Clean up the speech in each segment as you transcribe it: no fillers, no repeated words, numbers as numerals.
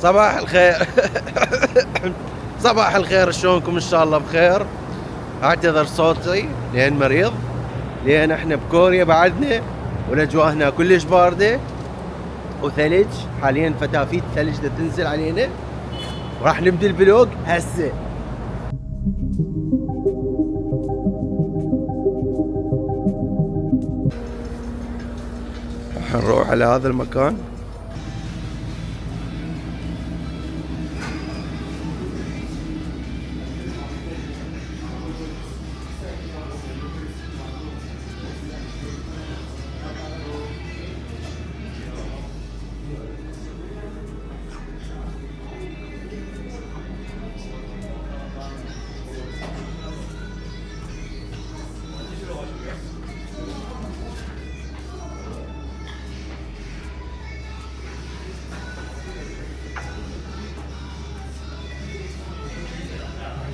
صباح الخير. صباح الخير، شلونكم؟ ان شاء الله بخير. اعتذر صوتي لان مريض، لان احنا بكوريا بعدنا والاجواء هنا كلش بارده وثلج. حاليا فتافيت ثلج تنزل علينا، وراح نبدي الفلوج هسه. راح نروح على هذا المكان.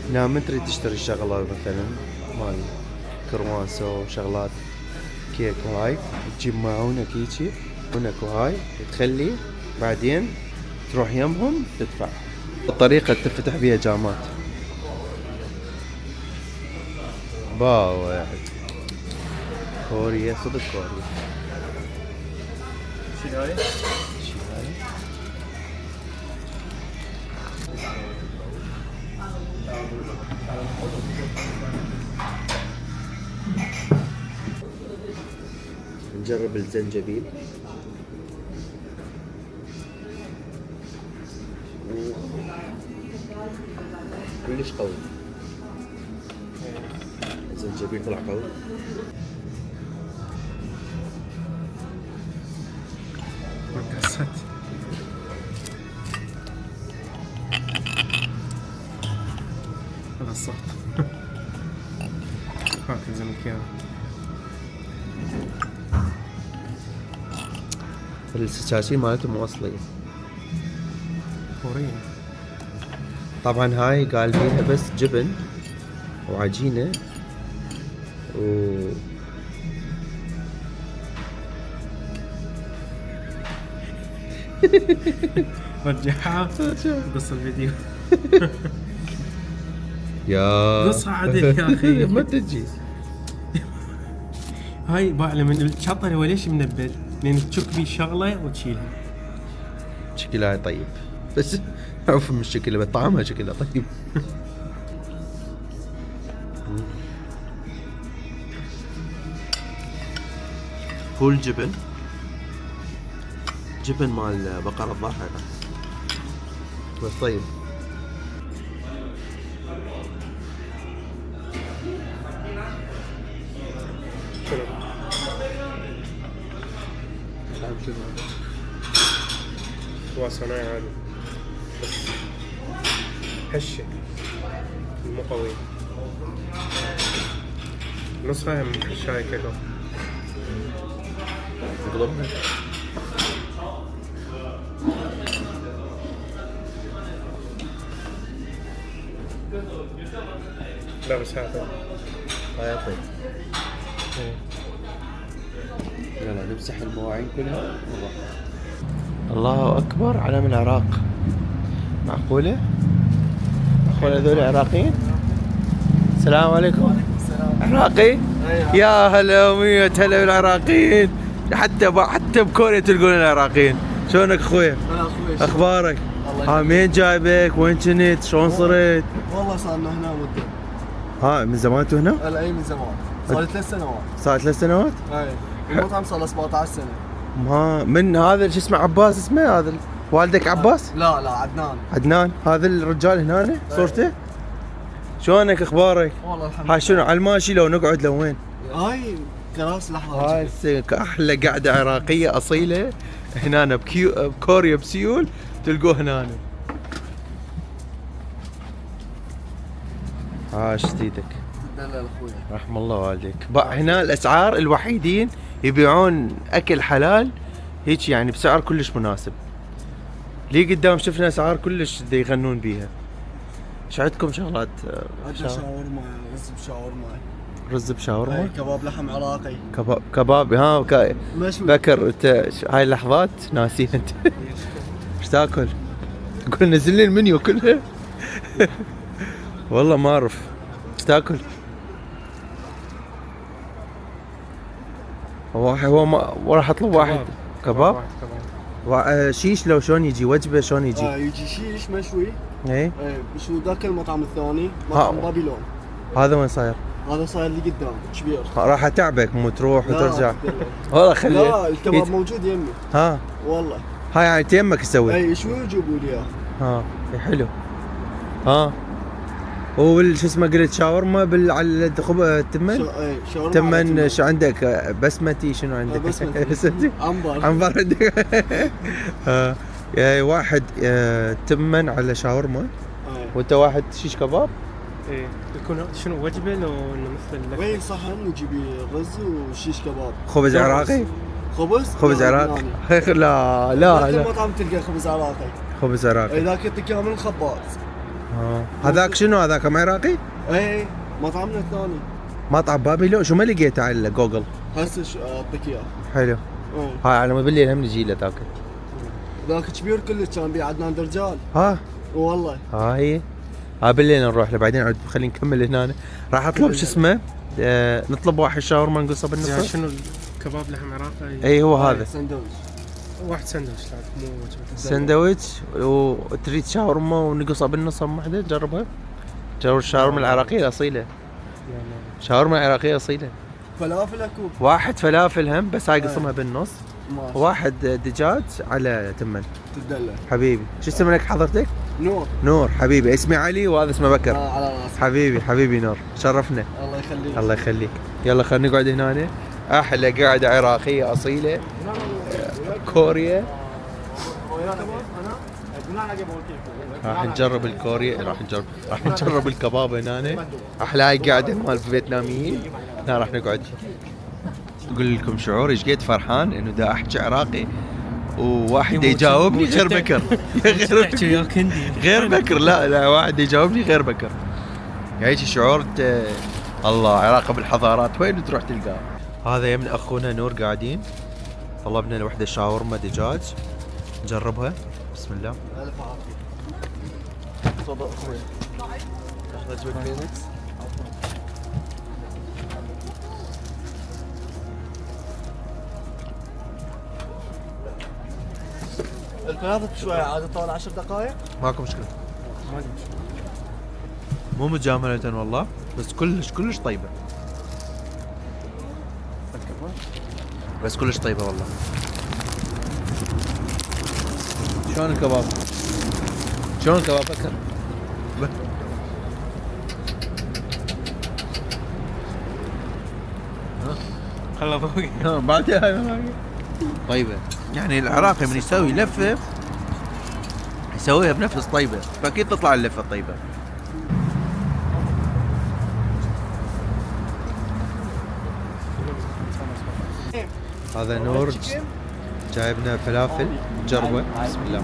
هنا من تريد تشتري شغلات مثلا مال كرواسو وشغلات كيك وهاي، تجيب معونك هيجي هناك وهاي تخلي، بعدين تروح يمهم تدفع. الطريقة تفتح بيها جامات. واحد كوريا، صدق كوريا. شنو هاي؟ نجرب الزنجبيل. كلش قوي الزنجبيل، طلع قوي. مكسات. هذا الصوت. هاك زي المكياج. السكاكين مالتهم موصلين كورية. طبعا هاي قال فيها بس جبن وعجينة رجعها قص الفيديو. يا قصها عدل يا اخي. ما تجي هاي بعلم من الشطر هو ليش منبل؟ لان تشك بيه شغله وتشيلها. شكلها طيب، بس عرف من شكلها، طعمها شكلها طيب. فول جبن، جبن مال بقرة الضحى بس طيب. هو صناعي عادي بس هشة مو قوي. نص فاهم هشاي كذا. تقلبها لا بس هذا هاي طيب. يلا نمسح المواعين كلها. الله اكبر، علم العراق. معقولة؟ معقولة هذول عراقيين؟ السلام عليكم. عراقي؟ يا هلا ومية هلا بالعراقيين. حتى بكوريا تلقون العراقيين. شلونك اخويا؟ اخبارك؟ مين جايبك؟ وين كنت؟ شلون صرت؟ والله صار لنا هنا مدة. ها من زمان انتوا هنا؟ لا اي من زمان، صار لي 3 سنوات. صار 3 سنوات؟ اي المطعم صار له 17 سنة. ما من هذا شو اسمه عباس، اسمه هذا والدك عباس؟ لا عدنان. عدنان، هذا الرجال هنا صورته؟ شلونك اخبارك؟ والله الحمد هاي شنو على الماشي لو نقعد لو وين؟ هاي كراسي لحظة. هاي احلى قعدة عراقية اصيلة هنا بكوريا بسيول تلقوه هنا. عاش ايدك. دلل اخوي. رحم الله والديك. هنا الاسعار الوحيدين يبيعون اكل حلال هيك، يعني بسعر كلش مناسب. لي قدام شفنا اسعار كلش يغنون بيها. ايش عندكم شغلات؟ عندنا شاورما، رز بشاورما، رز بشاورما، كباب لحم عراقي، كباب ها مشوي. بكر انت هاي اللحظات ناسي انت. ايش تاكل؟ اقول نزل لي المنيو كله. والله ما اعرف ايش تاكل. هو ما راح اطلب واحد كباب. شيش لو شلون يجي وجبه شلون يجي؟ يجي شيش مشوي. اي شو ذاك المطعم الثاني ها. مطعم بابلون. هذا وين صاير؟ هذا صاير لي قدام كبير. راح اتعبك مو تروح لا، وترجع. تدلل. والله خليه. لا الكباب موجود يمي ها والله. هاي يعني تيمك تسوي. اي شو يجيبوا لي اياه. ها حلو. ها شو اسمه قلت شاورما على التمن. شاورما تمن شو عندك بسمتي شنو عندك؟ بسمتي. عنبر. عنبر عندك. واحد تمن على شاورما وانت واحد شيش كباب. ايه يكون شنو وجبه لو انه مثل وين صحن وجيبي رز وشيش كباب. خبز عراقي. خبز عراقي. لا لا لا مطعم تلقى خبز عراقي. خبز عراقي. ذاك يعطيك اياه من الخباز. هذاك شنو هذاك عراقي؟ اي مطعمنا الثاني مطعم بابلون. شو ما لقيته على جوجل؟ هسه اعطيك اياه. حلو. هاي على ما بالليل هم نجي له تاكل. ذاك كبير كلش كان بيه عدنان درجال. والله. هاي بالليل نروح له بعدين عاد خلينا نكمل هنا. راح اطلب شو اسمه نطلب واحد شاورما نقصه بالنص. يعني شنو الكباب لحم عراقي؟ اي هو هذا سندويش. واحد سندويش لا مو وجبه. سندويتش وتريد شاورما ونقصه بالنص ام واحده تجربها. جرب الشاورما العراقيه الاصيله. شاورما العراقيه اصيله. فلافل اكو. واحد فلافل هم بس هاي قسمها بالنص. ماشي. واحد دجاج على تمن. تدلع. حبيبي شو اسمك حضرتك؟ نور حبيبي. اسمي علي وهذا اسمه بكر. على راسي. حبيبي نور شرفنا. الله يخليك. الله يخليك. يلا خلينا نقعد هنا. احلى قعده عراقيه اصيله. كوريا. راح نجرب الكوريا. راح نجرب الكباب هنا. احلى هاي قاعده مال فيتناميين. هنا راح نقعد. اقول لكم شعور ايش قد فرحان انه دا احكي عراقي وواحد يجاوبني غير بكر. غير بكر. لا واحد يجاوبني غير بكر. يعيش شعور الله عراقه بالحضارات وين تروح تلقاه. هذا يمن اخونا نور قاعدين. طلبنا له وحده شاورما دجاج نجربها. بسم الله. الف عافيه. تفضل اخوي. اخذ جوك فينيكس. الفلافل شوي عاد طول 10 دقائق. ماكو مشكله. مو مجاملة والله بس كلش طيبة. بس كلش طيبة والله. شلون الكباب؟ شلون الكباب بكر؟ خلا فوقي. بعدين هاي طيبة. يعني العراقي من يسوي لفة يسويها بنفس طيبة فأكيد تطلع اللفة طيبة. هذا نور جايبنا فلافل جربة. بسم الله.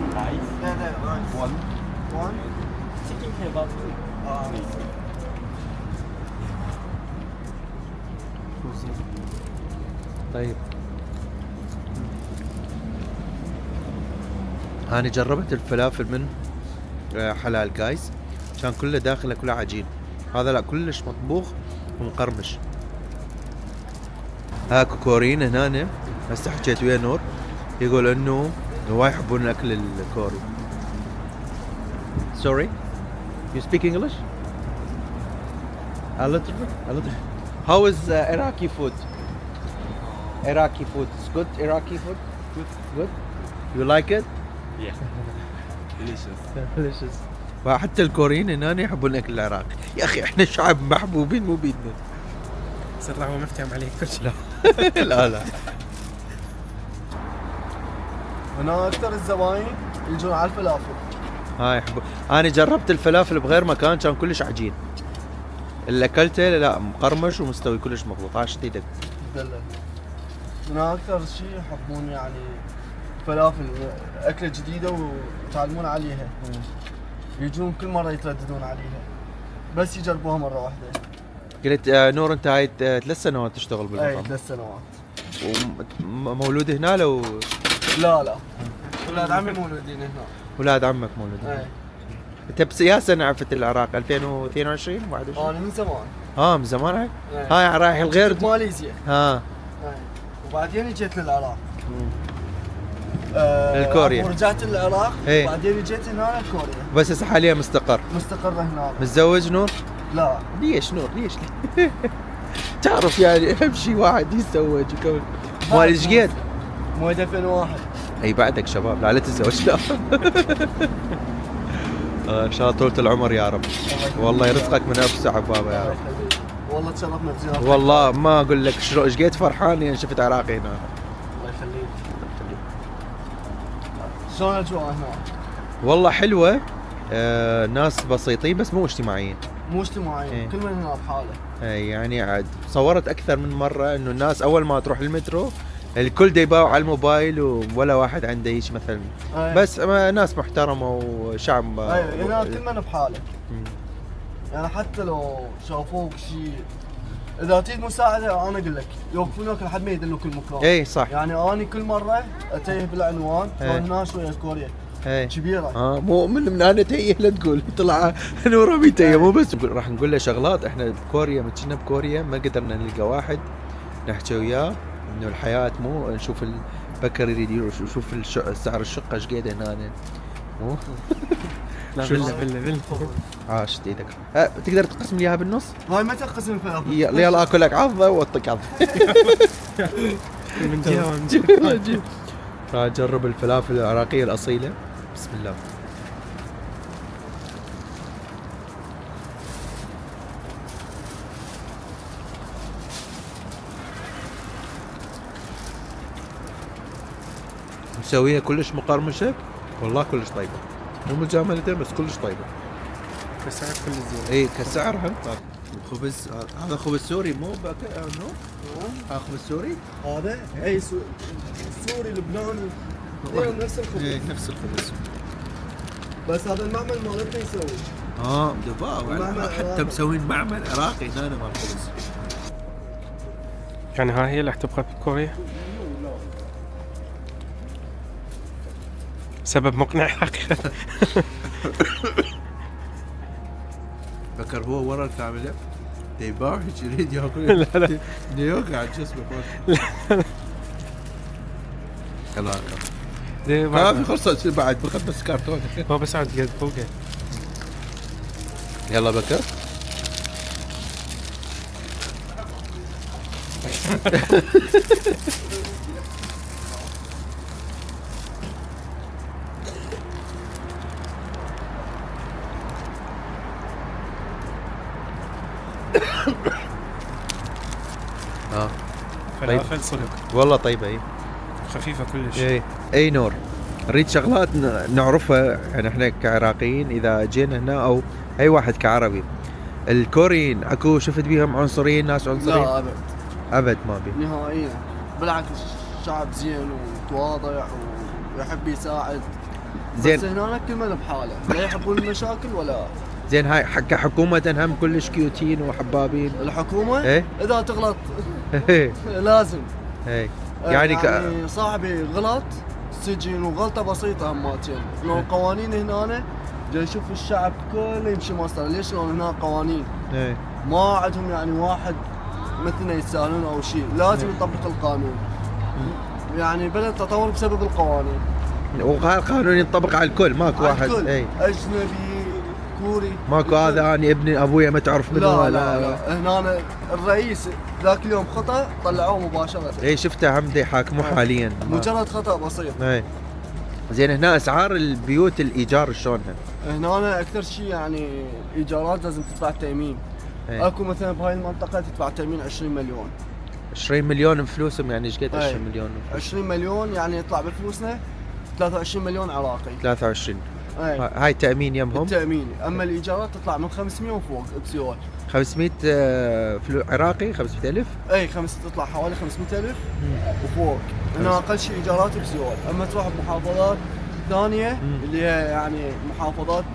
طيب أنا جربت الفلافل من حلال جايز كان كله داخله كله عجين. هذا لا كلش مطبوخ ومقرمش. هاكو كوريين هنا هسه حكيت ويا نور يقول انه هواي يحبون الاكل الكوري. Sorry, you speak English? A little bit. How is Iraqi food? Iraqi food is good. Iraqi food. Good. You like it? Yeah. Delicious. وحتى الكوريين هنا يحبون الاكل العراقي. يا اخي احنا شعب محبوبين مو بيدنا. صراحة هو مفتهم عليك كل شيء. لا هنا اكثر الزباين يجون على الفلافل. هاي يحبون. انا جربت الفلافل بغير مكان كان كلش عجين. اللي اكلته لا مقرمش ومستوي كلش مضبوط. عاشت ايدك. هنا اكثر شيء يحبون يعني فلافل اكله جديده ويتعلمون عليها. يجون كل مره يترددون عليها بس يجربوها مره واحده. قلت نور انت هاي 3 سنوات تشتغل بالمطعم. اي 3 سنوات. ومولود هنا لو لا اولاد عمي مولودين هنا. اولاد عمك مولودين. اي انت بس يا سنه عفت العراق 2022 21؟ انا من زمان. من زمان هاي؟ إيه. هاي رايح الغير. كنت ماليزيا. ها اي وبعدين جيت للعراق. للكوريا. ورجعت للعراق. إيه. وبعدين جيت هنا لكوريا. بس هسه حاليا مستقر. مستقر هنا. متزوج نور؟ لا ليش نور ليش؟ تعرف يعني اهم شيء واحد يتزوج يكون مال ايش قد؟ مواليد 2001. اي بعدك شباب لا تتزوج لا. ان شاء الله طولة العمر يا رب. والله يرزقك من اوسع بابا يا رب. والله تشرفنا بزيارتك. والله ما اقول لك شلون ايش قد فرحان اني شفت عراقي هنا. الله يخليك. شلون الاجواء هنا؟ والله حلوة. ناس بسيطين بس مو اجتماعيين. مو اجتماعي. إيه. كل من هنا بحاله. يعني عاد صورت اكثر من مرة انه الناس اول ما تروح المترو الكل دا يباوع على الموبايل ولا واحد عنده هيك مثلا. أي. بس ناس محترمة وشعب. اي هنا كل من بحاله. مم. يعني حتى لو شافوك شيء اذا تريد مساعده انا اقول لك يوقفونك لحد ما يدلوك المكان. اي صح. يعني اني كل مره اتيه بالعنوان إيه. هنا شويه كوريا اي كبيره. مو من انا تيه لا تقول طلع نورا بيتيه مو بس راح نقول له شغلات. احنا بكوريا ما كنا بكوريا ما قدرنا نلقى واحد نحكي وياه انه الحياه مو نشوف البكر يريد يشوف سعر الشقه ايش قد هنا مو. لا شو فيلا عاشت ايدك. تقدر تقسم لي اياها بالنص؟ هاي متى قسم ثلاثة؟ يلا اكل لك عضه واطق عضه. من جهه ومن جهه. راح اجرب الفلافل العراقيه الاصيله. بسم الله. مسويها كلش مقرمشه والله كلش طيبه مو مجاملتين بس كلش طيبه. بس عارف كل الزين. اي كسعرها. الخبز هذا خبز سوري مو نو. هذا خبز سوري. هذا اي سوري لبناني اثنين نفس الخبز. نفس الخبز. بس هذا المعمل مالتنا يسوي. دباو معمل حتى عراقي. مسوين معمل عراقي هنا مال الخبز. يعني ها هي اللي احتبقت بكوريا. سبب مقنع حقيقة. فكر هو ورا الكاميرا يباع هيك يريد ياكل. لا. يوقع على جسمه. يلا ليه ما في بعد؟ خلصة بعد بخد بس كرتون. هو بس عاد قد فوقه. يلا بكر. فلافل صدق والله طيبة اي. خفيفة كلش. اي نور. نريد شغلات نعرفها يعني احنا كعراقيين اذا جينا هنا او اي واحد كعربي. الكوريين اكو شفت بيهم عنصريين ناس عنصريين؟ لا ابد ابد ما بي. نهائيا بالعكس شعب زين وتواضع ويحب يساعد. زين. بس هنا كل من بحاله لا يحبون المشاكل ولا. زين هاي كحكومة هم كلش كيوتين وحبابين. الحكومة ايه اذا تغلط لازم. ايه يعني يعني صاحبي غلط سجن وغلطة بسيطة هماتين. لو القوانين هنا جاي يشوف الشعب كله يمشي مسطرة. ليش لو هنا قوانين ايه ما عندهم يعني واحد مثلنا يتساهلون او شيء. لازم يطبق القانون. يعني بلد تطور بسبب القوانين. وهذا القانون ينطبق على الكل ماكو على واحد. الكل. اي اجنبي كوري ماكو هذا اني ابني ابويا ما تعرف منه لا ولا. لا هنا الرئيس ذاك اليوم خطأ طلعوه مباشرة. اي شفته هم يحاكموه حاليا. مجرد خطأ بسيط. اي زين هنا اسعار البيوت الايجار شلونها؟ هنا اكثر شيء يعني ايجارات لازم تدفع تأمين. ايه. اكو مثلا بهاي المنطقة تدفع تأمين 20 مليون. 20 مليون فلوسهم يعني ايش قد 20 مليون؟ 20 مليون يعني يطلع بفلوسنا 23 مليون عراقي. 23. اي هاي تأمين يمهم؟ التأمين. اما الايجارات تطلع من 500 وفوق بسيول. 500 عراقي 500,000؟ اي تطلع حوالي 500,000 وفوق. هنا اقل شيء ايجارات بسيول. اما تروح بمحافظات ثانية اللي هي يعني محافظات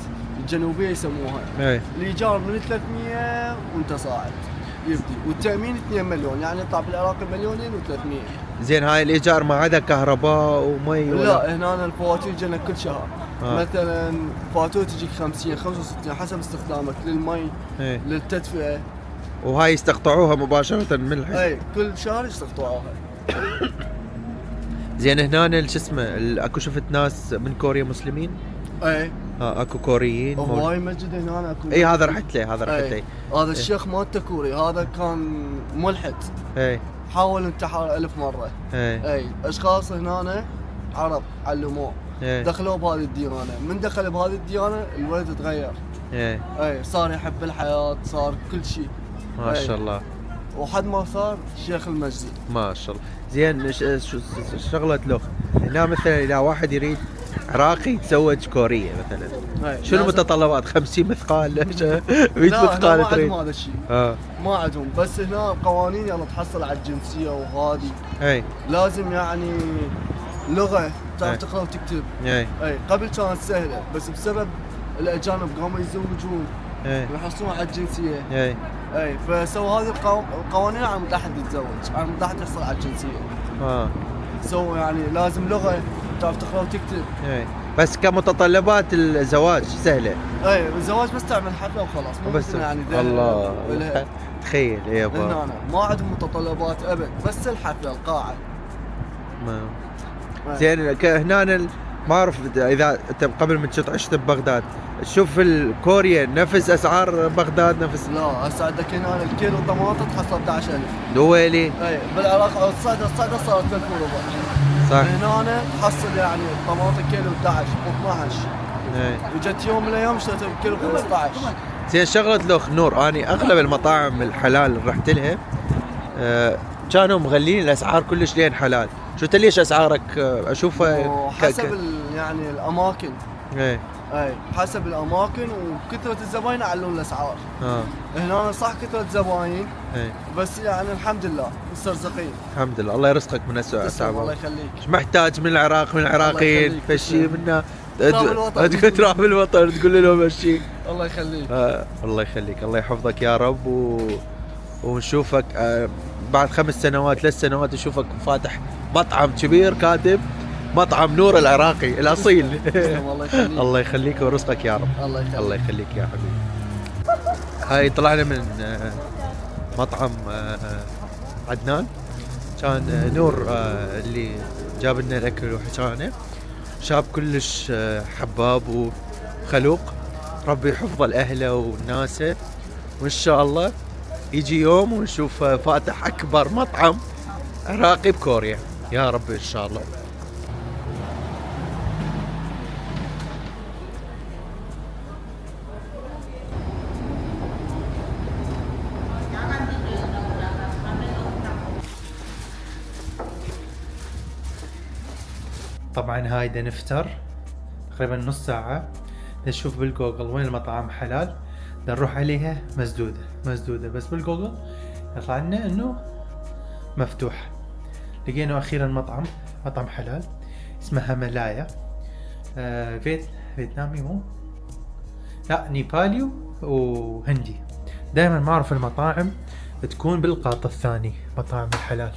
الجنوبية يسموها. اي الايجار من 300 وانت صاعد يبدي. والتأمين 2 مليون يعني يطلع بالعراق مليونين و300. زين هاي الايجار ما عدا كهرباء ومي ولا؟ لا هنا الفواتير جنك كل شهر. مثلا فاتوره تجيك 50 65 حسب استخدامك للمي ايه. للتدفئه. وهاي يستقطعوها مباشرة من الحين. اي كل شهر يستقطعوها. زين هنا شو اسمه اكو شفت ناس من كوريا مسلمين؟ اي اكو كوريين هواي مسجد هنا اكو. اي هذا رحت له هذا رحت له. هذا الشيخ مالته كوري، هذا كان ملحد. اي حاول انتحر 1000 مرة. اي اشخاص هنا عرب علموه. دخلوا بهذه الديانة، من دخل بهذه الديانة الولد تغير. اي صار يحب الحياة، صار كل شيء. ما شاء الله. وحد ما صار شيخ المسجد. ما شاء الله. زين شغلة لو هنا مثلا اذا واحد يريد عراقي يتزوج كورية مثلا، شنو المتطلبات؟ 50 مثقال 100 مثقال ما تريد؟ عندهم هذا الشيء. ما عندهم، بس هنا قوانين يلا تحصل على الجنسية وهذه. لازم يعني لغة تعرف تقرا وتكتب. قبل كانت سهلة، بس بسبب الأجانب قاموا يتزوجون ويحصلون على الجنسية. فسووا هذه القوانين على مود أحد يتزوج، على مود أحد يحصل على الجنسية. سووا يعني لازم لغة تعرف تقرا وتكتب. بس كمتطلبات الزواج سهلة. الزواج بس تعمل حفلة وخلاص، مو بس يعني الله تخيل يا با. هنا ما عندهم متطلبات أبد، بس الحفلة القاعة. زين هنا ما اعرف اذا انت قبل ما كنت عشت ببغداد، تشوف الكوريا نفس اسعار بغداد نفس؟ لا هسه عندك هنا الكيلو طماطم تحصل 11000 دويلي. بالعراق الصعده صارت 1000 وربع. صح. هنا تحصل يعني الطماطم كيلو 11 و12. وجت يوم من الايام اشتريتها بكيلو 15. زين شغله لو نور، اني اغلب المطاعم الحلال اللي رحت لها كانوا مغلين الاسعار كلش لين حلال. شو انت ليش اسعارك اشوفها حسب يعني الاماكن. حسب الاماكن وكثره الزباين يعلون الاسعار. هنا صح كثره زباين، بس يعني الحمد لله مسترزقين. الحمد لله، الله يرزقك من اسوء اسعار. الله يخليك. ايش محتاج من العراق، من العراقيين فشي منا تراب الوطن تقول لهم هالشيء. الله يخليك. الله يخليك، الله يحفظك يا رب ونشوفك بعد 5 سنوات 3 سنوات نشوفك فاتح مطعم كبير كاتب مطعم نور العراقي الاصيل. الله يخليك. الله يخليك ويرزقك يا رب. الله يخليك. الله يخليك يا حبيبي. هاي طلعنا من مطعم عدنان، كان نور اللي جاب لنا الاكل وحكانا. شاب كلش حباب وخلوق، ربي يحفظه لاهله وناسه، وان شاء الله يجي يوم ونشوف فاتح اكبر مطعم عراقي بكوريا يا رب ان شاء الله. طبعا هاي دا نفطر تقريبا نص ساعة، نشوف بالجوجل وين المطاعم حلال، دا نروح عليها مسدودة بس بالجوجل يطلع لنا انه مفتوح. لقينا اخيرا مطعم حلال اسمها ملايا. فيتنامي مو لا نيبالي وهندي. دائما ما اعرف المطاعم تكون بالقاط الثاني مطاعم الحلال.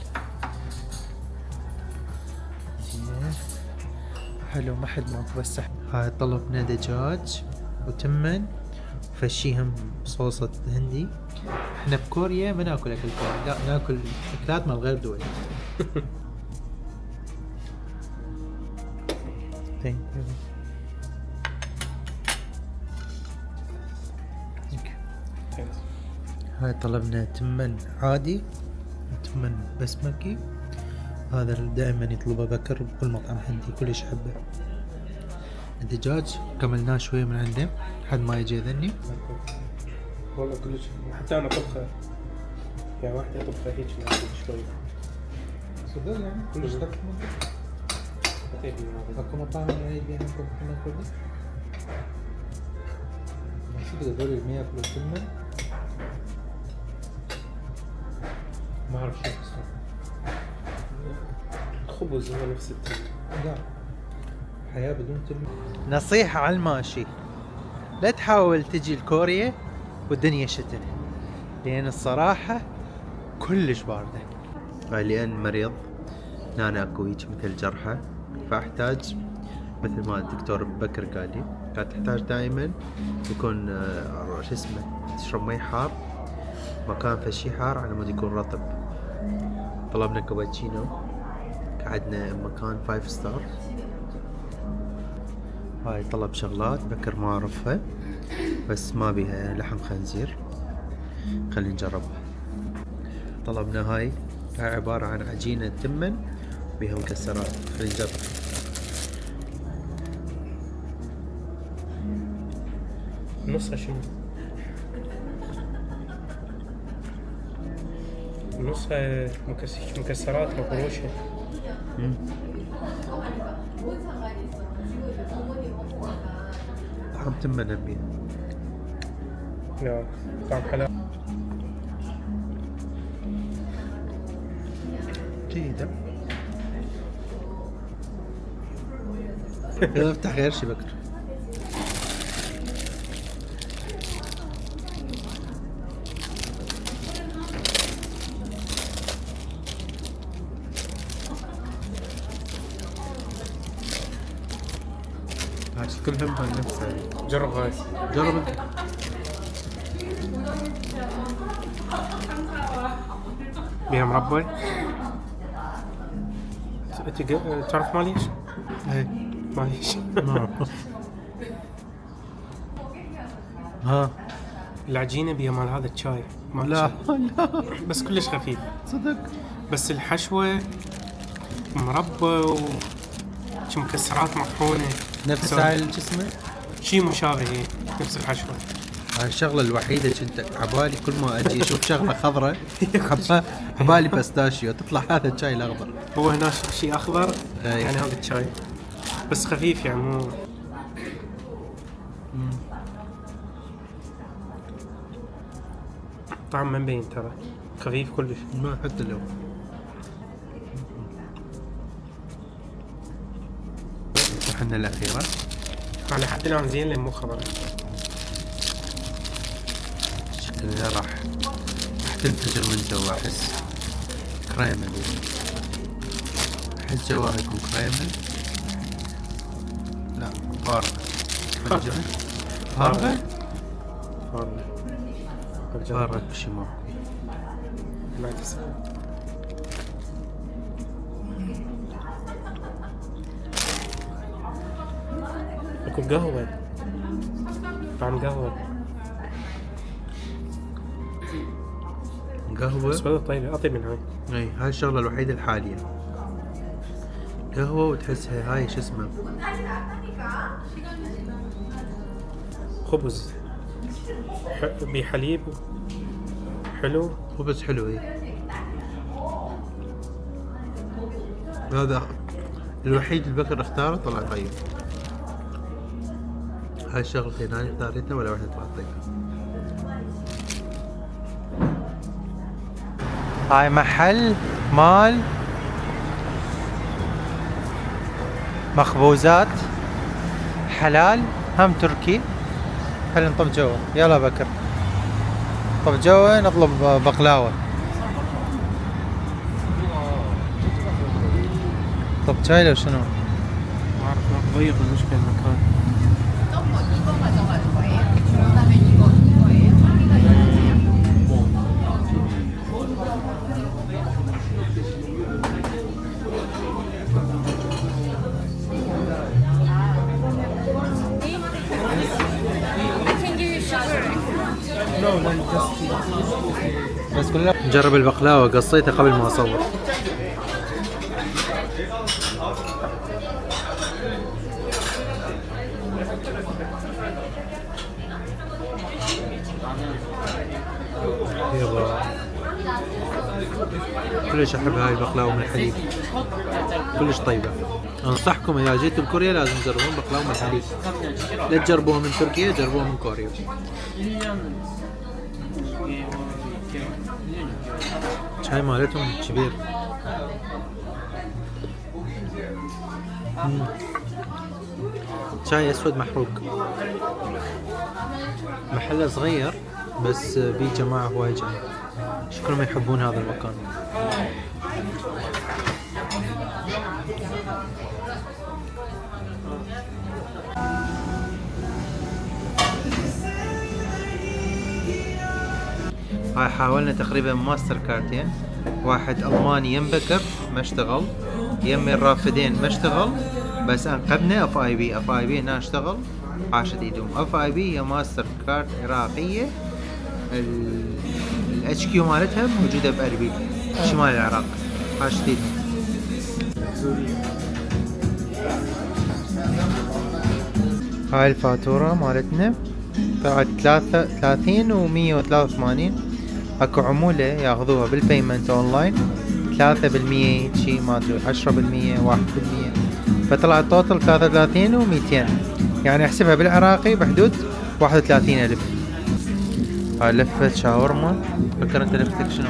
حلو ما حد ماكو بس هاي طلبنا دجاج وتمن وفشيهم بصوصة هندي. احنا بكوريا ما ناكل اكل كوري، لا ناكل اكلات من غير دول. هاي طلبنا تمن عادي وتمن بسمكي، هذا دائما يطلبه بكر بكل مطعم هندي كلش يحبه. الدجاج كملناه شوية من عنده لحد ما يجي ذني. والله كلش حتى انا طبخه يعني واحد يطبخه هيك شوي صدق يعني كلش طبخ. اكو مطاعم يعني بيها كنا كله ما صدق هذول اللي ياكلوا تمن ما اعرف شو الصراحة. خبز هو نفس التمن. لا حياة بدون تمن. نصيحة على الماشي، لا تحاول تجي لكوريا والدنيا شتاء، لأن الصراحة كلش باردة. لأن مريض هنا اكو هيك مثل جرحة، فاحتاج مثل ما الدكتور بكر قال لي، كانت تحتاج دائما يكون شو اسمه تشرب مي حار، مكان فشي حار على مود يكون رطب. طلبنا كابتشينو، قعدنا مكان 5 ستار. هاي طلب شغلات بكر ما اعرفها بس ما بيها لحم خنزير، خلينا نجربها. طلبنا هاي عبارة عن عجينة تمن بيها مكسرات، خلينا نجرب. نصها شنو؟ نصها مكسرات مفروشة. طعم تمن بيها. لا طعم حلال جيدة. يلا افتح غير شي بكر. كلهم نفسها. جرب هاي. جرب انت. بيها مربى. تعرف ماليش؟ ايه ماليش. ها العجينة بيها مال هذا الشاي. لا بس كلش خفيف. صدق. بس الحشوة مربى شي مكسرات مطحونة. نفس هاي شو اسمه؟ شي مشابه نفس الحشوة. هاي الشغلة الوحيدة كنت عبالي كل ما اجي اشوف شغلة خضرة عبالي باستاشيو، تطلع هذا الشاي الاخضر. هو هناك شي اخضر أي. يعني هذا الشاي بس خفيف يعني مو طعم ما مبين ترى، خفيف كلش. ما حتى لو الحنة الأخيرة على حد الآن زين لأن مو خضرة. شكلها راح تنفجر من جوا. أحس كريمة دي، أحس جواها يكون كريمة. لا فارغة. فارغة فارغة بشي ما ما تسمع. يكون قهوة، طعم قهوة. بس والله طيب أطيب من هاي. اي هاي الشغلة الوحيدة الحالية، قهوة وتحسها هاي شو اسمه خبز بحليب حلو. خبز حلو. اي هذا الوحيد البكر اختاره طلع طيب. هاي الشغلتين هاي اختاريتها ولا واحدة طلعت طيبة. هاي محل مال مخبوزات حلال هم تركي. خلينا نطب جوا. يلا بكر طب جوا نطلب بقلاوة. طب شاي لو شنو؟ ما أعرف ضيق المشكلة المكان. بس كلنا نجرب البقلاوة، قصيتها قبل ما اصور. يلا كلش احب هاي البقلاوة من الحليب، كلش طيبة. انصحكم اذا جيتوا كوريا لازم تجربون بقلاوة من الحليب، لا تجربوها من تركيا، جربوها من كوريا. شاي مالتهم كبير. شاي اسود محروق. محله صغير بس بيه جماعة هواي جاي، شكلهم يحبون هذا المكان. هاي حاولنا تقريبا ماستر كارتين، واحد الماني يم بكر ما اشتغل، يم الرافدين ما اشتغل، بس انقذنا اف اي بي. اف اي بي هنا اشتغل، عاشت ايدهم. اف اي بي هي ماستر كارت عراقيه، الاتش كيو مالتها موجوده باربيل شمال العراق، عاشت ايدهم. هاي الفاتورة مالتنا طلعت 30 و183. اكو عمولة ياخذوها بالبيمنت اونلاين 3% شي ما ادري 10% 1%، فطلعت توتل 33 و200، يعني احسبها بالعراقي بحدود 31,000. هاي لفة شاورما. فكر انت لفتك شنو؟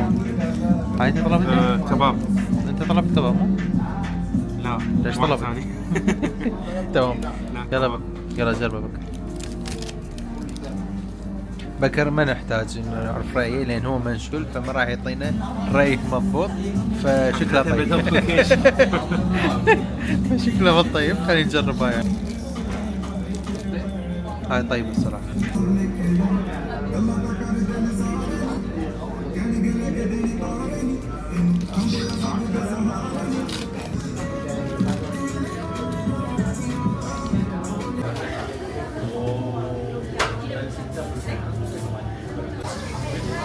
هاي انت طلبت كباب. انت طلبت كباب مو؟ لا ليش واحد طلب؟ ثاني. تمام. لا، يلا يلا جربه بكر. بكر ما نحتاج انه نعرف رايه لان هو منشول، فما راح يعطينا راي مضبوط، فشكله طيب. فشكله بالطيب، خلينا نجرب هاي. هاي طيب الصراحه.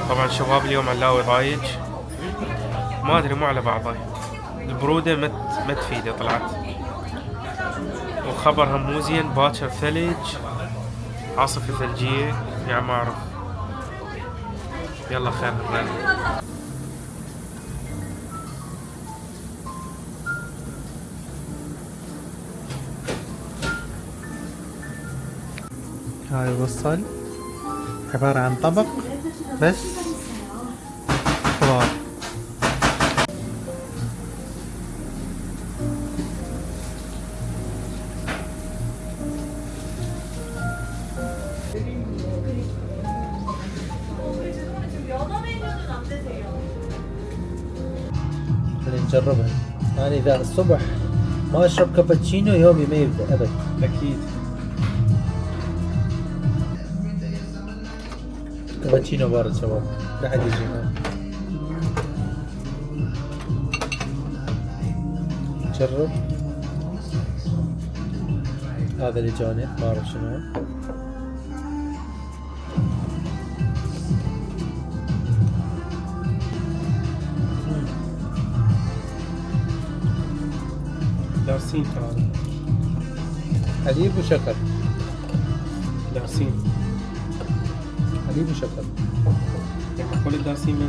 طبعا شباب اليوم علاوي ضايج، ما ادري مو على بعضه، البرودة ما تفيده طلعت، وخبرها مو زين، باكر ثلج، عاصفة ثلجية، يعني ما اعرف. يلا خير. هاي الوصل عبارة عن طبق بس خضار. خلينا نجربها. أنا إذا الصبح ما أشرب كابتشينو يومي ما يبدأ أبد. اكيد. كابتشينو بارد شباب، لا حد يجي هون. نجرب هذا اللي جاني ما أعرف شنو. دارسين ترى. حليب وشكر. دارسين. حليب وشكر. يعني كل الدارسين من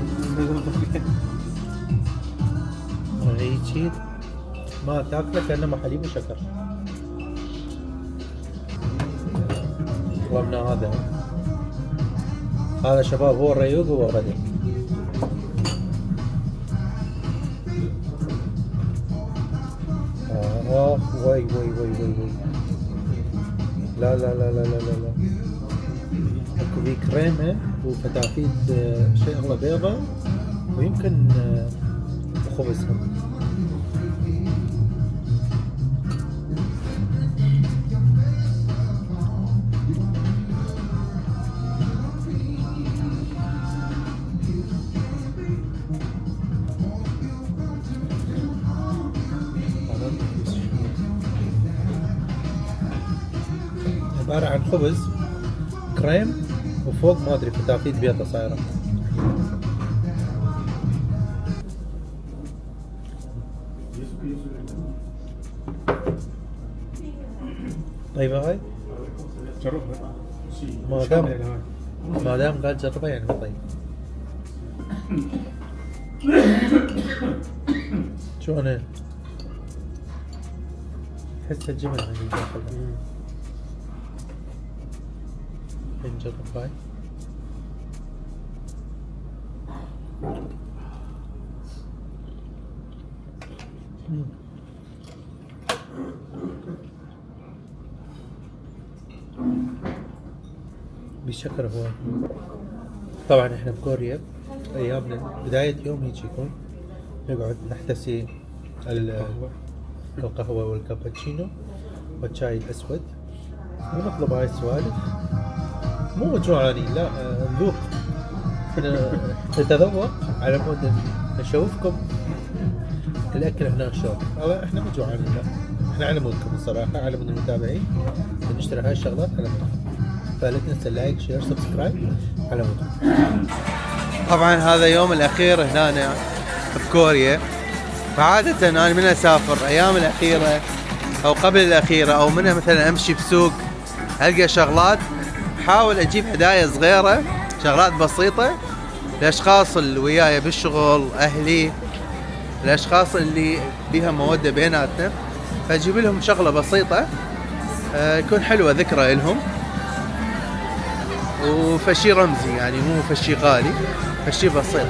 هيجي ما تاكله كأنه حليب وشكر. طلبنا هذا شباب، هو الريوق هو غدا. وي لا اكو في كريمه وفتافيت شغله بيضة ويمكن خبز هم. عبارة عن خبز كريم وفوق ما ادري فتافيت بيضة صايرة. طيبة هاي؟ جربها. ما دام قال جربها يعني طيب. شو انا احس الجبن اللي داخلها. نجرب هاي. بالشكر هو. طبعا احنا بكوريا ايامنا بداية يوم هيك يكون نقعد نحتسي القهوة والكابتشينو والشاي الاسود ونطلب هاي السوالف. مو جوعانين لا، نذوق نتذوق على مود نشوفكم الاكل هناك شلون. احنا مو جوعانين، لا احنا على مودكم الصراحه، على مود المتابعين نشتري هاي الشغلات على مودكم، فلا تنسى لايك شير سبسكرايب على مودكم. طبعا هذا يوم الاخير هنا بكوريا. فعادة انا من اسافر ايام الاخيرة او قبل الاخيرة او منها مثلا امشي بسوق القى شغلات، احاول اجيب هدايا صغيرة، شغلات بسيطة الاشخاص اللي وياي بالشغل، اهلي، الاشخاص اللي بيها مودة بيناتنا، فاجيب لهم شغلة بسيطة يكون حلوة ذكرى لهم، وفشي رمزي يعني مو فشي غالي، فشي بسيط.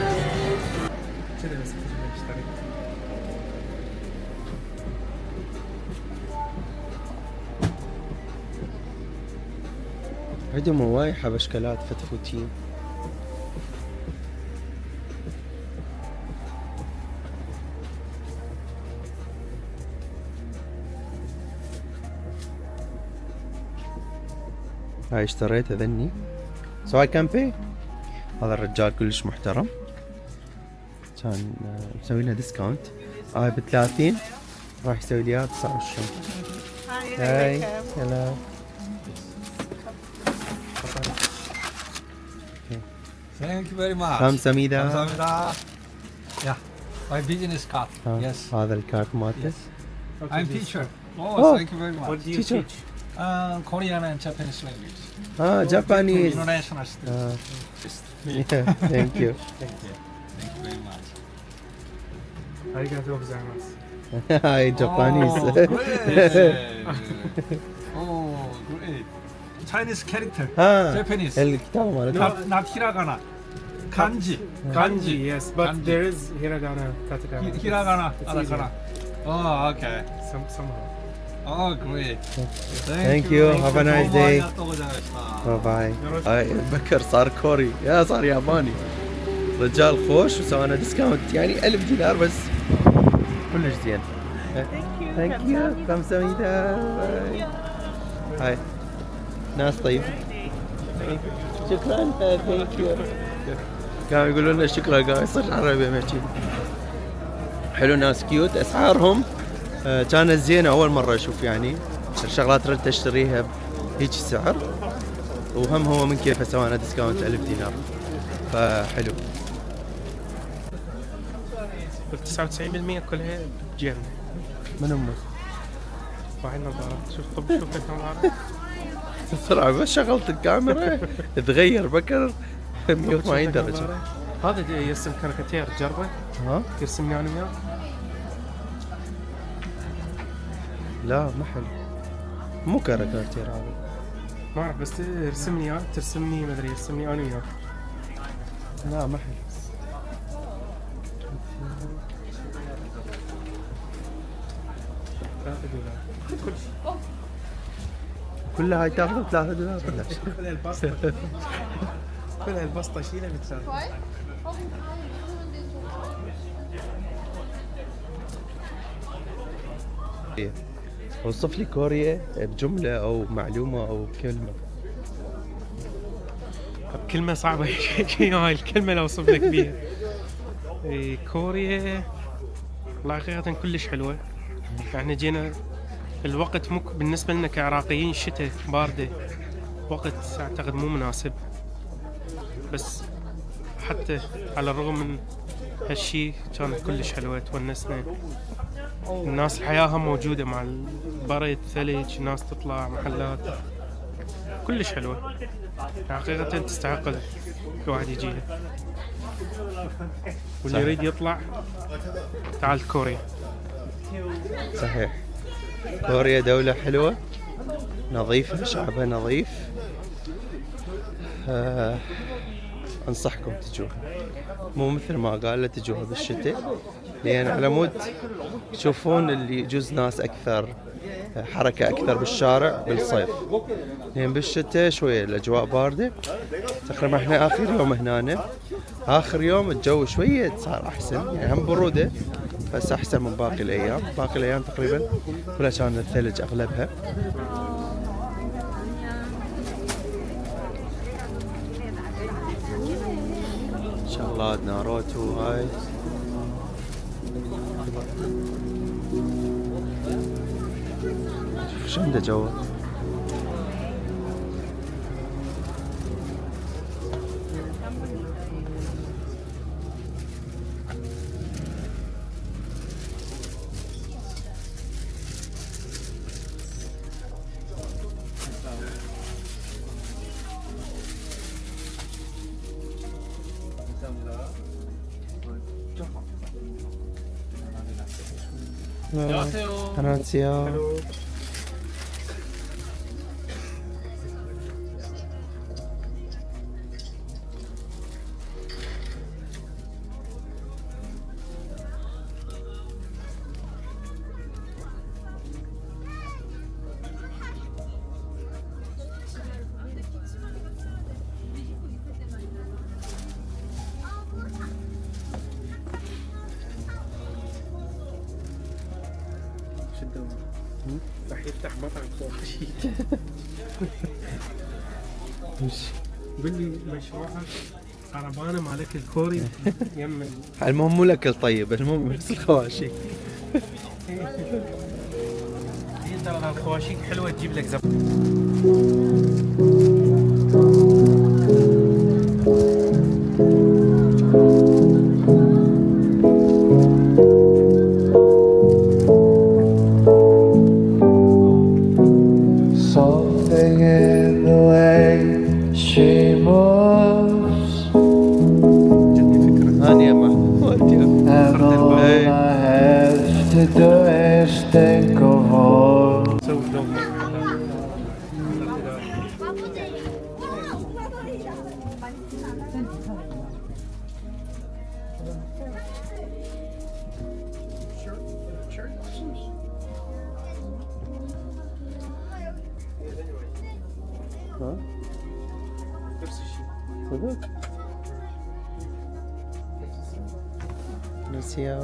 عندهم هواي حبشكلات فتفوتين. هاي اشتريت ذني سواء كان بي. هذا الرجال كلش محترم، كان مسوي لنا ديسكاونت. هاي ب30 راح يسوي لي اياها 29. هاي هلا. Thank you very much. 감사합니다. 감사합니다. Yeah, my business card. Yes. هذا الكارت مالته. I'm teacher. Oh, Oh. thank you very much. What do you teach? Korean and Japanese language. Japanese. International students. Yeah, thank you. Thank you very much. Arigatou gozaimasu. Hi, Japanese. Oh, great. Oh, great. Chinese character. Japanese. الكتاب مالته. Not hiragana. Kanji. Kanji, yes, but Kanji. there is hiragana, katakana. Hiragana. It's Katakana. Oh, okay. Somehow. Oh, great. Thank you. Have a nice day. ありがとうございました。 باي باي. هاي بكر صار كوري، يا صار ياباني. رجال خوش وسوانا ديسكاونت يعني 1000 دينار بس كلش زين. ثانك يو. كمساميدا. هاي ناس طيب. شكرا. ثانك يو. كانوا يقولون لنا شكرا، قاعد يصير عربي ماشي. حلو، ناس كيوت، اسعارهم كانت زينة. أول مرة أشوف يعني الشغلات ردت أشتريها بهيج سعر، وهم هو من كيف سوانا ديسكاونت 1000 دينار، فحلو. قلت 99% كلها بجيبنا. من أمك؟ واحد نظارات. شوف طب شوف النظارات. بسرعة بس شغلت الكاميرا تغير بكر 180 درجة. هذا يرسم كاريكاتير، جربه. ها؟ يرسم لي انا وياه. لا ما حلو، مو كاريكاتير هذا. ما اعرف، بس يرسم لي اياه، ترسمني ما ادري، يرسم لي انا وياه. لا ما حلو. كلها هاي تاخذ 3 دولار ولا كلها الباسطة. كلها الباسطة شيلها بتساوي. وصف لي كوريا بجملة أو معلومة أو كلمة. كلمة صعبة. هاي الكلمة لو اوصف لك بيها. كوريا والله حقيقة كلش حلوة. احنا جينا الوقت مو بالنسبة لنا كعراقيين شتاء باردة، وقت اعتقد مو مناسب، بس حتى على الرغم من هالشي كانت كلش حلوة، تونسنا. الناس الحياة موجودة مع البرد، ثلج، الناس تطلع محلات، كلش حلوة حقيقة، تستحق الواحد يجيها. واللي يريد يطلع تعال كوريا. صحيح، كوريا دولة حلوة نظيفة، شعبها نظيف. أنصحكم تجوها، مو مثل ما قال لا تجوها بالشتاء، لأن على مود تشوفون اللي يجوز ناس أكثر، حركة أكثر بالشارع بالصيف، لأن بالشتاء شوية الأجواء باردة. تقريبا احنا آخر يوم هنا، آخر يوم الجو شوية صار أحسن، يعني هم برودة بس أحسن من باقي الأيام. باقي الأيام تقريبا كلها كان الثلج أغلبها. شغلات ناروتو هاي. شوف شو عنده جوا. 안녕하세요. 안녕하세요. راح يفتح مطعم خواشي. قول لي مشروعك خربانه مالك الكوري يم المهم مو الاكل طيب، المهم بس الخواشي. هي ترى الخواشيك حلوه تجيب لك زبط. Something in the way she moves, هاني يا محمود. and all I have to do is think of all. سوي دوم. صدق؟ نسيا.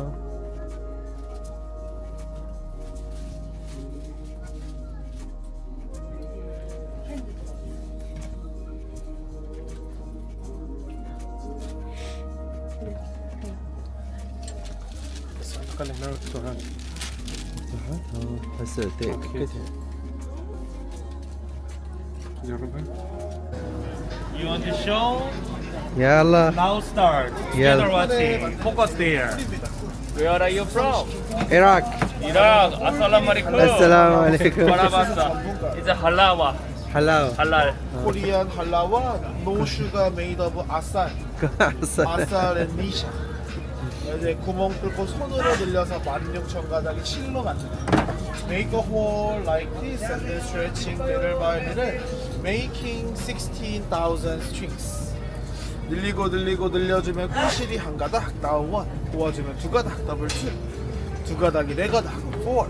بس على الاقل هنا رستوران. بس تيك. جربها. You want to show? يلا. Now start. Yeah. Together watching. Focus there. Where are you from? Iraq. Iraq. Assalamu alaikum. السلام عليكم. Barabasa. It's a halawa. حلاوة. Halal. 코리안 할라와 노슈가 메이드 오브 아쌀 아쌀 앤 니샤. 이제 구멍 뚫고 손으로 늘려서 16,000가닥이 실로 만든다. Make a hole like this and then stretching little by little, making 16,000 strings. 늘리고 늘리고 늘려주면 꼬실이 한 가닥, 다운 원. 도와주면 두 가닥, 더블 투. 두 가닥이 네 가닥, 4.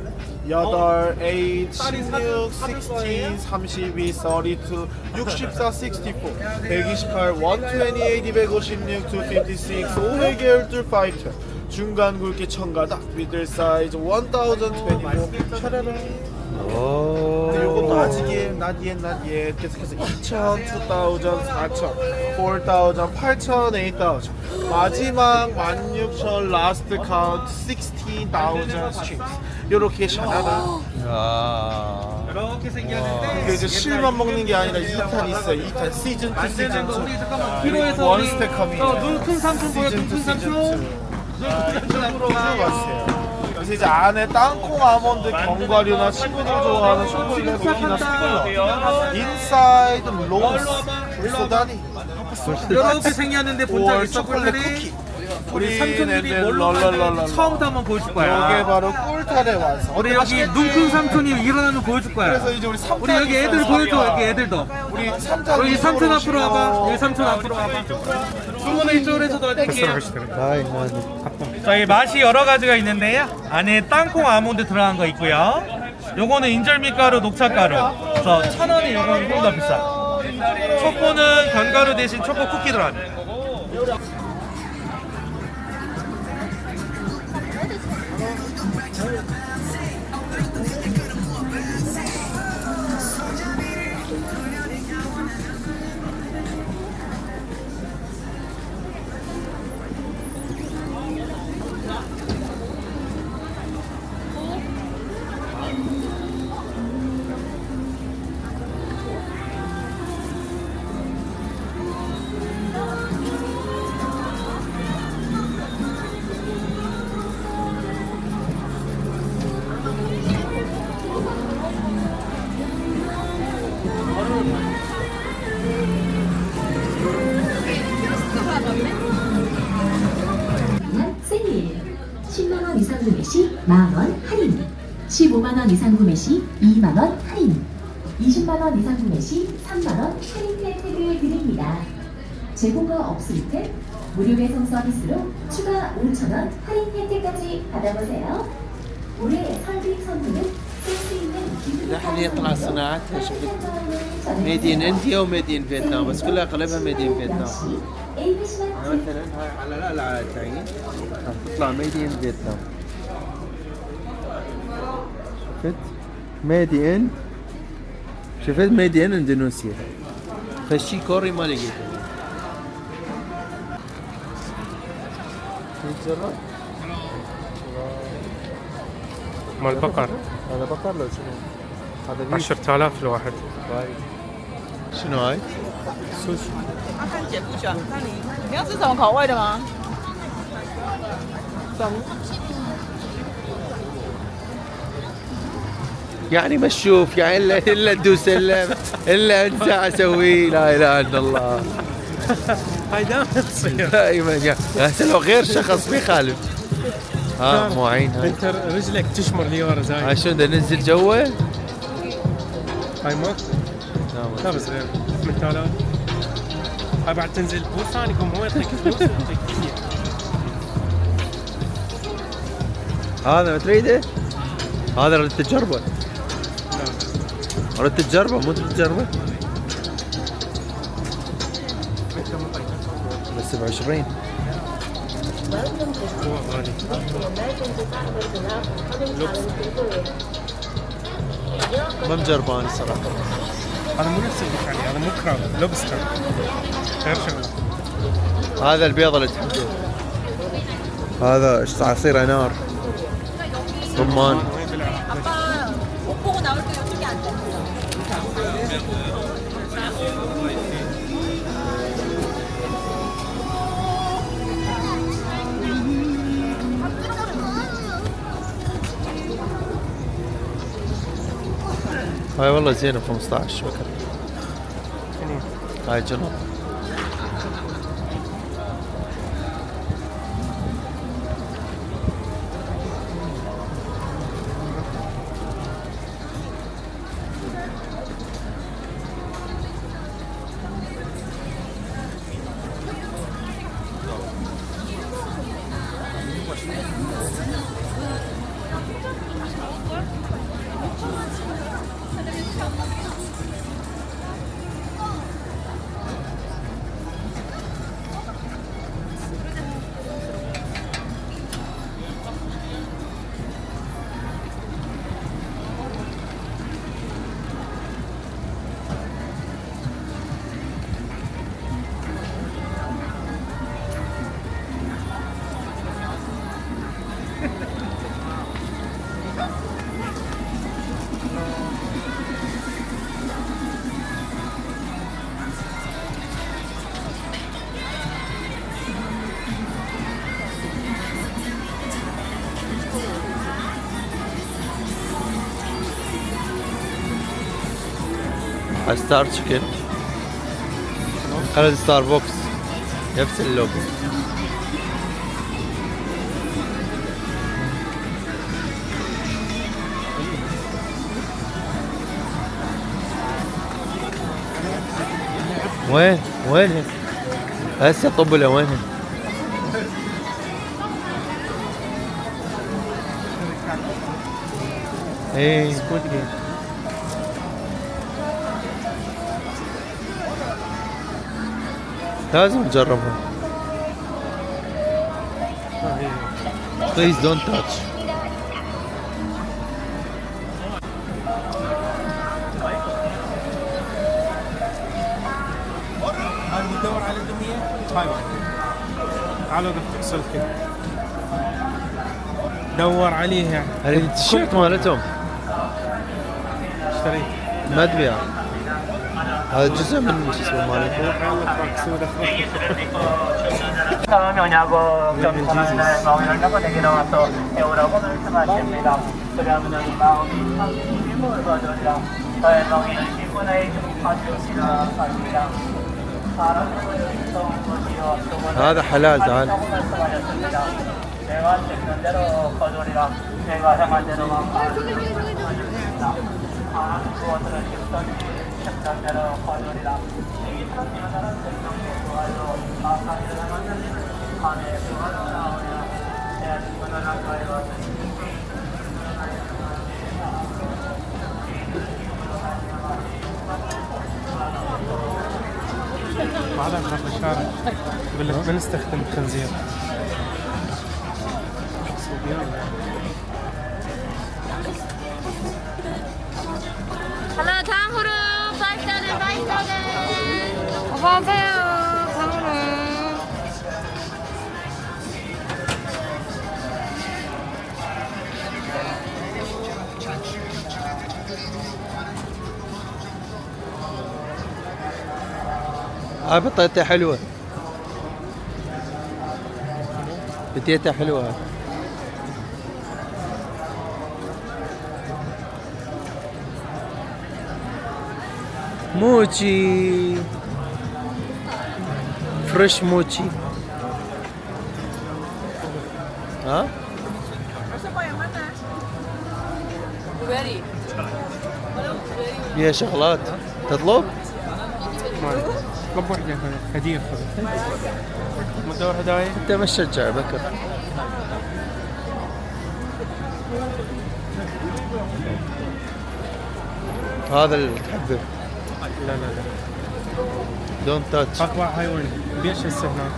8, 8, 16, 16, 32, 32, 64, 64, 128, 128, 256, 256, 512, 512. 중간 굵기 1000가닥, 미들 사이즈 1024. 샤라라. 오. 근데 요것도 아직에 not yet 계속해서 2000, 2000, 4000, 4000, 8000, 8000. 마지막 16000 라스트 카운트 16,000 strings. 요렇게 샤라라. 아. 이렇게 생겼는데. 이게 이제 실만 먹는 게 아니라 2탄 있어요. 2탄 시즌 2, 시즌 2. 키로에서 원 우리 스택함이 눈큰 삼촌 보여, 눈큰 삼촌. 이쪽으로 들어가세요. 그래서 이제 안에 땅콩 아몬드 견과류나 친구들 좋아하는 초콜릿 쿠키나 스티글러. 인사이드 로스 불소다니. 이렇게 생겼는데 본 적 월 있어, 초콜릿 꿀들이? 쿠키. 우리 삼촌들이 네, 뭘로 랄랄랄랄라. 만드는지 처음부터 한번 보여줄 이게 거야. 바로 꿀탄의 완성. 우리 여기 눈큰 삼촌이 일어나는 거 보여줄 거야. 그래서 이제 우리 삼촌 우리 여기 애들 보여줘, 여기 애들도. 우리 삼촌 우리 삼촌 앞으로 와봐. 여기 삼촌 앞으로 와봐. 주문을 이쪽으로 해서 넣어드릴게요. هاي هاني. 저희 맛이 여러 가지가 있는데요. 안에 땅콩 아몬드 들어간 거 있고요. 요거는 인절미가루, 녹차가루. 그래서 1,000원이 요거는 좀 더 비싸. 초코는 견과류 대신 초코 쿠키 들어갑니다. 구매 시 10,000원 할인, 15만원 이상 구매 시 2만원 할인, 20만원 이상 구매 시 3만원 할인 혜택을 드립니다. 재고가 없을 때 무료 배송 서비스로 추가 5,000원 할인 혜택까지 받아보세요. 올해 설비 선물은 쓸수 있는 الحين يطلع صناعتها شفت ميدين انديا وميدين فيتنام بس كلها اغلبها ميدين فيتنام. مثلا هاي على لا تعين راح تطلع ميدين فيتنام. شفت ميدين شفت ميدين اندونيسيا فالشي كوري ما لقيته. تجرب مال بقر هذا بقر لو شنو؟ هذا بيف 10,000 الواحد. شنو هاي؟ 看姐不喜欢，看你要吃什么口味的吗？ يعني ما تشوف يعني الا تدوس الا انسى اسوي لا اله الا الله. هاي دائما تصير. دائما يعني هسه لو غير شخص ما يخالف. ها مو عين هاي. انت رجلك تشمر ليورا زايد. هاي شنو بدنا ننزل جوا؟ هاي ماك؟ لا بس غير 8000. هاي بعد تنزل بو ثاني يقوم هو يعطيك فلوس يعطيك هدية. هذا ما تريده؟ هذا ردت تجربه. ردت تجربه مو تجربه. بس 27 هو غالي. لوكس. ما مجربان الصراحه. هذا مو نفس اللي عليه، هذا مو كراب، لوبستر. غير شغله. هذا البيض اللي تحبه. هذا عصير انار. رمان. هاي والله زينة 15 بكر. هاي جنوب. ستار تشيكن. هذا ستاربكس نفس اللوجو. وين هسه طبله وينها؟ ايه سكوت جيم. لازم نجربها. Please don't touch. هذا بتدور على دمية؟ هاي تعالوا تغسل كذا. دور عليها. هذه التيشيرت مالتهم. اشتريت. ما تبيع. هذا جزء من شو اسمه مالته. هذا حلال تعال. بعدها في الشارع يقول لك ما نستخدم الخنزير. Hello, 탕후루 5,000, 5,000. 어서오세요, 탕후루. هاي بطاطا حلوة، بديتها حلوة. موتشي فريش موتشي. ها؟ فيها شغلات تطلب؟ طلب وحدة هدية خذ. مدور هدايا؟ انت ما تشجع بكر. هذا اللي تحبه. لا لا لا دونت تاتش. اقوى هاي وين؟ ليش هسه هناك؟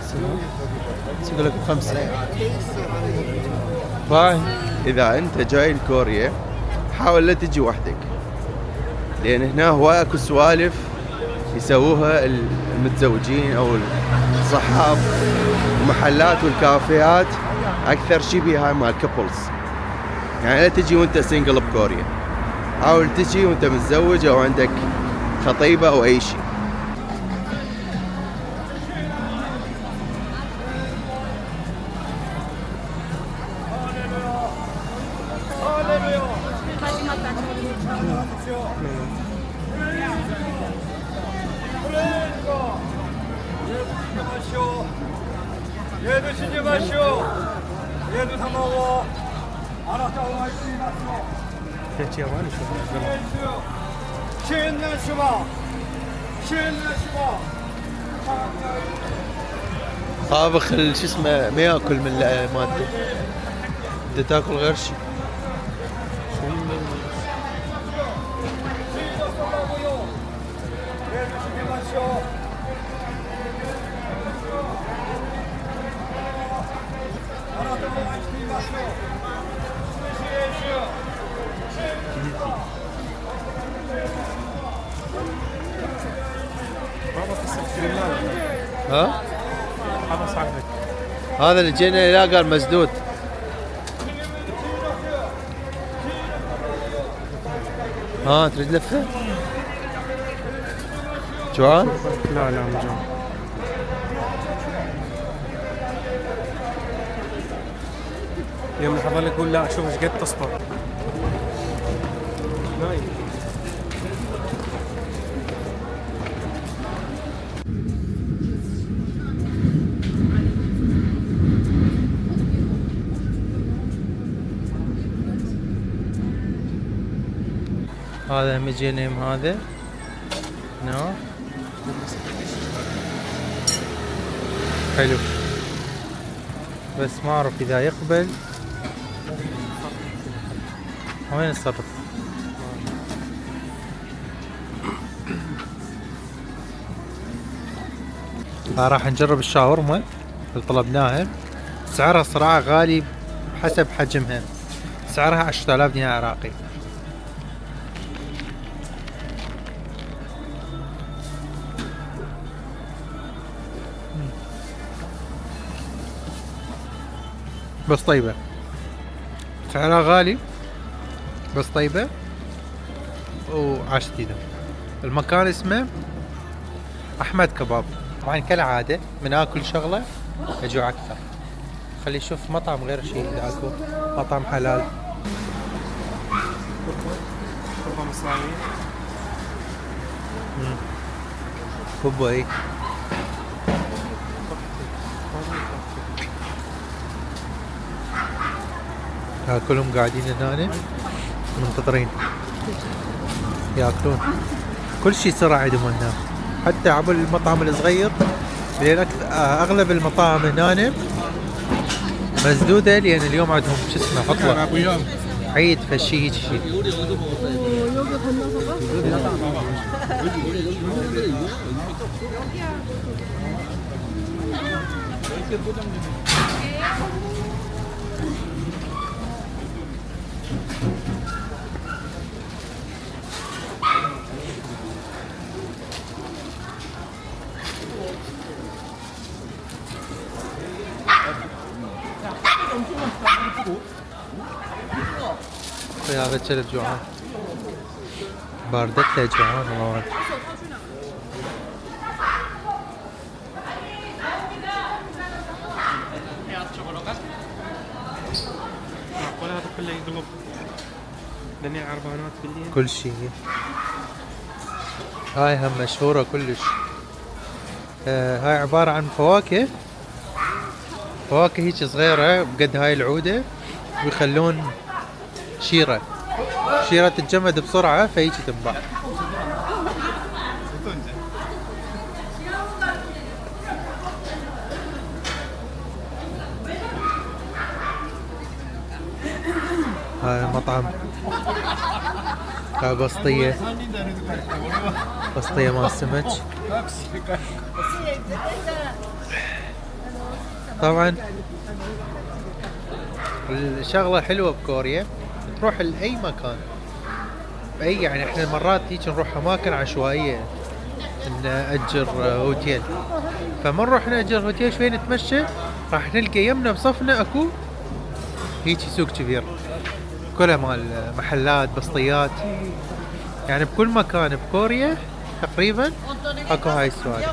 يقول لك 5. باي. اذا انت جاي لكوريا حاول لا تجي وحدك، لان هنا هواي اكو سوالف يسووها المتزوجين او الصحاب، ومحلات والكافيهات اكثر شي بيها مال كابلز. يعني لا تجي وانت سنجل بكوريا، حاول تجي وانت متزوج او عندك خطيبة او اي شيء. 얘도 시지 마시오. 얘도 다 먹어. 알았다, 와 있으니까. تحكي ياباني شو؟ 신나 슈바. 신나 슈바. طابخ شو اسمه ما ياكل من مالته، انت تاكل غير شيء. ها؟ هذا صاحبك. هذا اللي جينا لا قال مسدود. ها تريد لفه؟ جوعان؟ لا لا مو جوعان. يوم الحضر يقول لا شوف ايش قد تصبر. هذا مجينيم هذا نو حلو، بس ما اعرف اذا يقبل وين الصرف. راح نجرب الشاورما اللي طلبناها. سعرها صراحة غالي حسب حجمها، سعرها 10,000 دينار عراقي. بس طيبة، سعرها غالي بس طيبة وعاشت ايده. المكان اسمه احمد كباب. طبعا كالعادة من اكل شغلة اجوع اكثر. خلي اشوف مطعم غير شيء اذا اكو مطعم حلال. شوربة مصراوية. كوباي. كلهم قاعدين هنا منتظرين ياكلون. كل شيء سرعة عندهم هنا، حتى عبر المطعم الصغير، لأن أغلب المطاعم هنا مسدودة، لأن اليوم عندهم شو اسمه عطلة عيد فشي هيك شيء. هذا الكلب جوعان، باردت له جوعان والله. معقول هذا كله يقلب دنيا عربانات بالليل؟ كل شيء. هاي هم مشهورة كلش. هاي عبارة عن فواكه هيك صغيرة بقد هاي العودة، ويخلون شيرة تتجمد بسرعة فهيك تنباع. هاي مطعم، هاي بسطية مال السمك. طبعا الشغلة حلوة بكوريا، تروح لأي مكان يعني احنا مرات هيك نروح أماكن عشوائية نأجر هوتيل، فما نروح نأجر هوتيل شوي نتمشى، راح نلقى يمنا بصفنا اكو هيك سوق كبير كلها مال محلات بسطيات. يعني بكل مكان بكوريا تقريبا اكو هاي السوالف.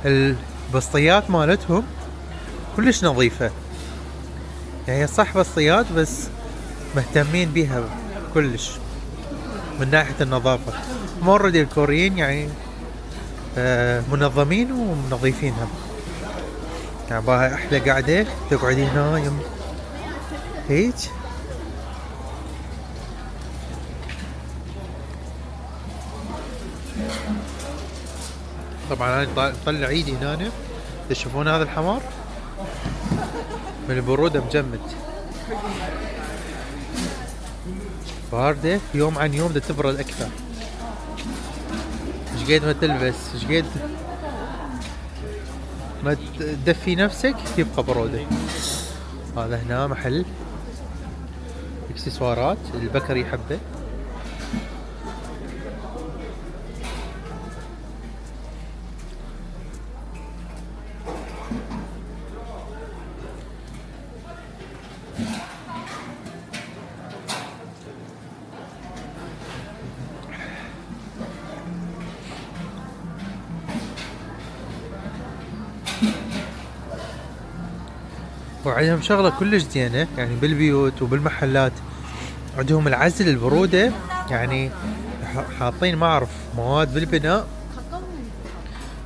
البسطيات مالتهم كلش نظيفة، يعني صح بسطيات بس مهتمين بيها كلش من ناحية النظافة. مورد الكوريين يعني منظمين ومنظفينها. يعني باها احلى قاعدة تقعدي هنا يم هيك. طبعا انا طلع ايدي هنا، تشوفون هذا الحمار من البرودة مجمد، باردة يوم عن يوم تبرد اكثر. ايش قد ما تلبس، ايش قد ما تدفي نفسك يبقى برودة. هذا هنا محل اكسسوارات البكري يحبه. وعندهم شغلة كلش زينة يعني بالبيوت وبالمحلات، عندهم العزل البرودة، يعني حاطين ما اعرف مواد بالبناء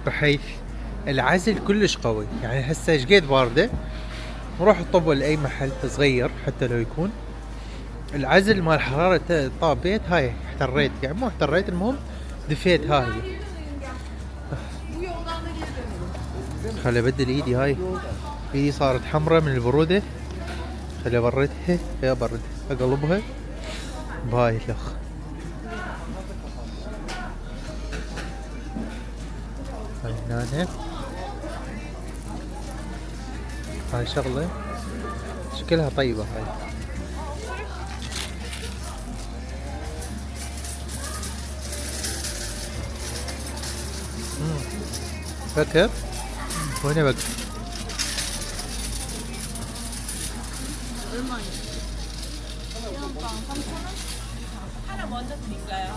بحيث العزل كلش قوي. يعني هسه ايش قد باردة نروح نطبوا لأي محل صغير حتى لو يكون العزل مال حرارة طاب بيت، هاي احتريت يعني مو احتريت، المهم دفيت. هاي خلي ابدل ايدي، هاي ايدي صارت حمراء من البرودة، خلي ابردها يا برد اقلبها بهاي الاخ. هاي هنا هاي شغلة شكلها طيبة. هاي فكر وين بقى؟ 하나 먼저 드릴까요?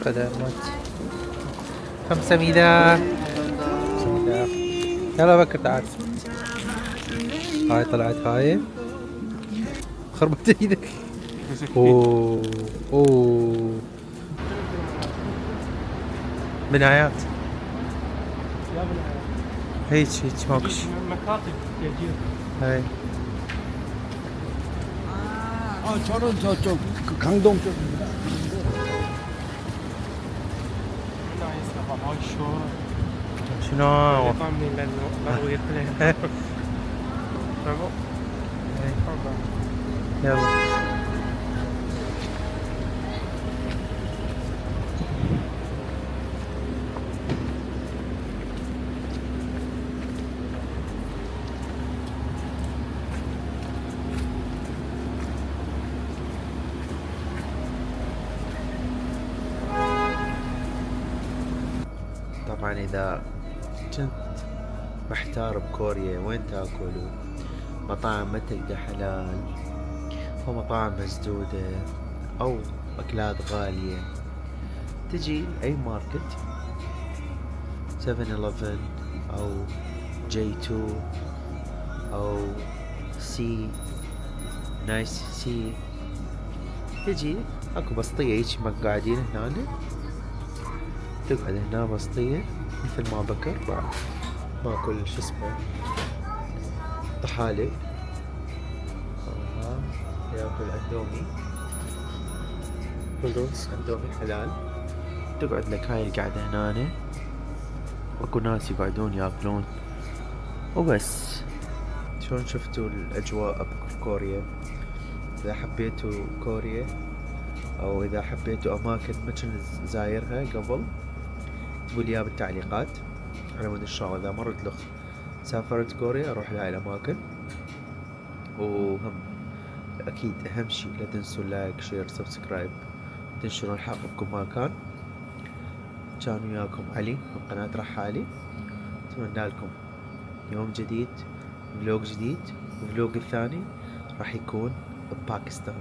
خدمات 500. يلا بكر تعال. هاي طلعت هاي خربت ايدك. اوه بنايات هيك ماكش مكاتب تأجير. هاي 저는 저쪽 강동 쪽. شنو طعمني للمرويق له. يلا طبعا اذا كنت محتار بكوريا وين تاكل مطاعم ما تلقى حلال او مطاعم مسدودة او اكلات غالية، تجي اي ماركت 7-Eleven او J2 او سي نايس سي، تجي اكو بسطية هيك ما قاعدين هنا، تقعد هنا بسطية مثل ما بكر بعد ماكل شو اسمه طحالب، ياكل اندومي فلوس اندومي حلال، تقعد لك هاي القعدة هنا، واكو ناس يقعدون ياكلون وبس. شلون شفتوا الاجواء بكوريا؟ اذا حبيتوا كوريا او اذا حبيتوا اماكن ما كنت زايرها قبل اكتبوا لي اياها بالتعليقات، على مود ان شاء الله اذا مرت لك سافرت كوريا اروح لهاي الاماكن. وهم اكيد اهم شي لا تنسوا لايك شير سبسكرايب، تنشروا الحلقة بكل مكان. كان وياكم علي من قناة رحالي، اتمنى لكم يوم جديد فلوق جديد، والفلوق الثاني راح يكون بباكستان،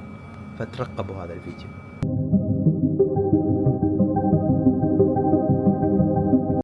فترقبوا هذا الفيديو.